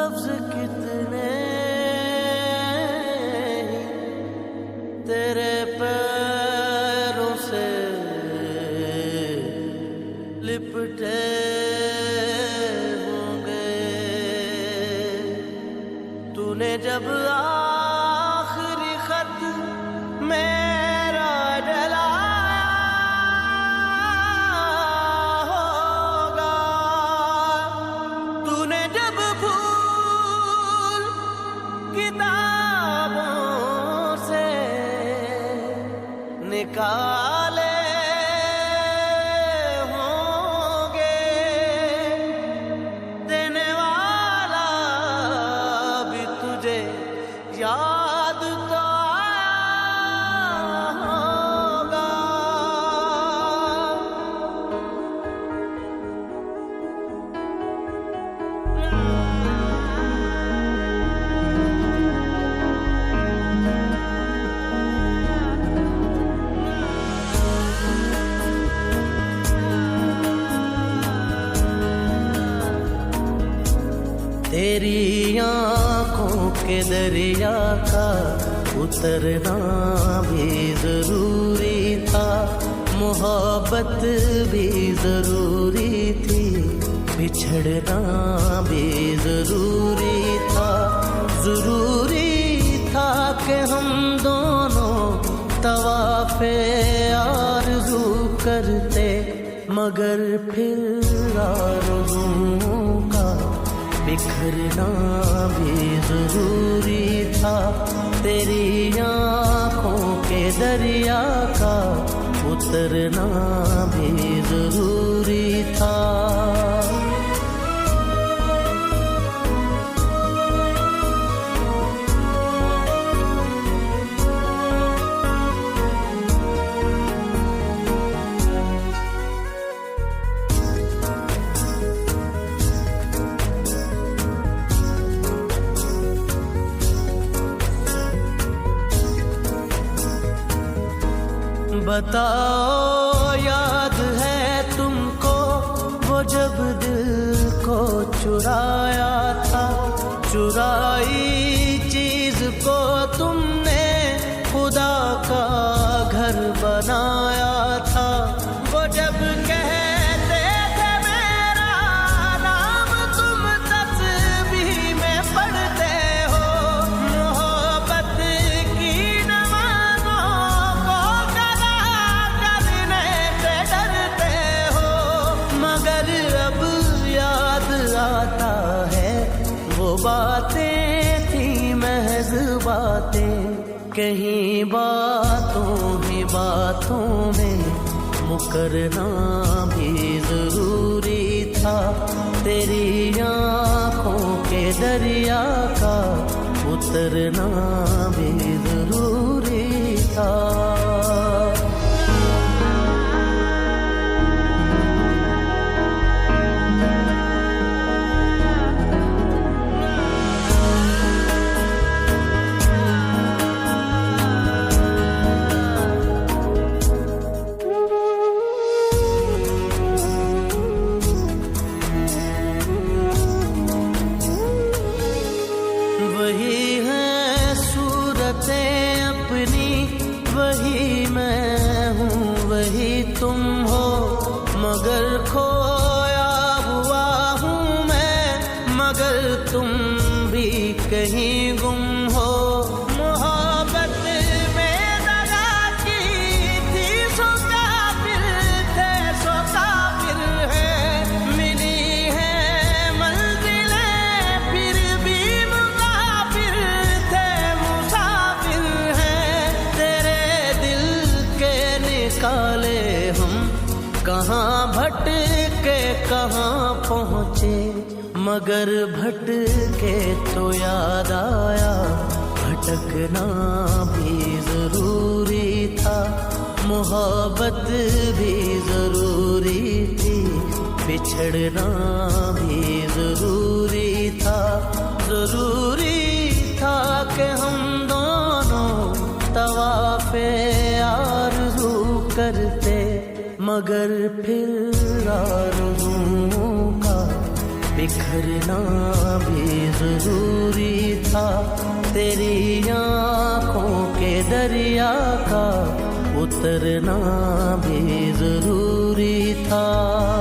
लफ्ज कितने तेरे पैरों से लिपटे होंगे। तूने जब आखिरी खत मेरा जलाया होगा, तूने जब फूल किताबों से निकाले होंगे, देने वाला भी तुझे याद तो आया होगा। तेरी आँखों के दरिया का उतरना भी जरूरी था, मोहब्बत भी जरूरी थी, बिछड़ना भी जरूरी था। जरूरी था कि हम दोनों तवाफ़े आरज़ू करते, मगर फिर आरज़ुओं का बिखरना भी जरूरी था। तेरी आँखों के दरिया का उतरना भी जरूरी था। बताओ याद है तुमको वो जब दिल को चुराया था, चुराई चीज को तुमने खुदा का घर बनाया था। वो जब कहते थे मेरा नाम तुम तस्बीह में पढ़ते हो, मोहब्बत की नमाज़ों को कदा करने से डरते हो, मगर अब याद आता है वो बातें थी महज बातें, कहीं बातों ही बातों में मुकरना भी जरूरी था। तेरी आँखों के दरिया का उतरना भी जरूरी था। वही है सूरतें अपनी, वही मैं हूँ वही तुम हो, मगर खोया हुआ हूँ मैं, मगर तुम भी कहीं गुम हो। मोहब्बत में दगा की थी सो काफिर थे, सो काफिर है, मिली है मंजिलें फिर भी मुसाफिर थे, मुसाफिर हैं। तेरे दिल के निकाले हम कहाँ भटके कहाँ पहुँचे, मगर भटके तो याद आया भटकना भी जरूरी था। मोहब्बत भी जरूरी थी, बिछड़ना भी जरूरी था। जरूरी था कि हम दोनों तवाफ़े आरज़ू करते, मगर फिर आरज़ुओं का बिखरना भी जरूरी था, तेरी आँखों के दरिया का उतरना भी जरूरी था।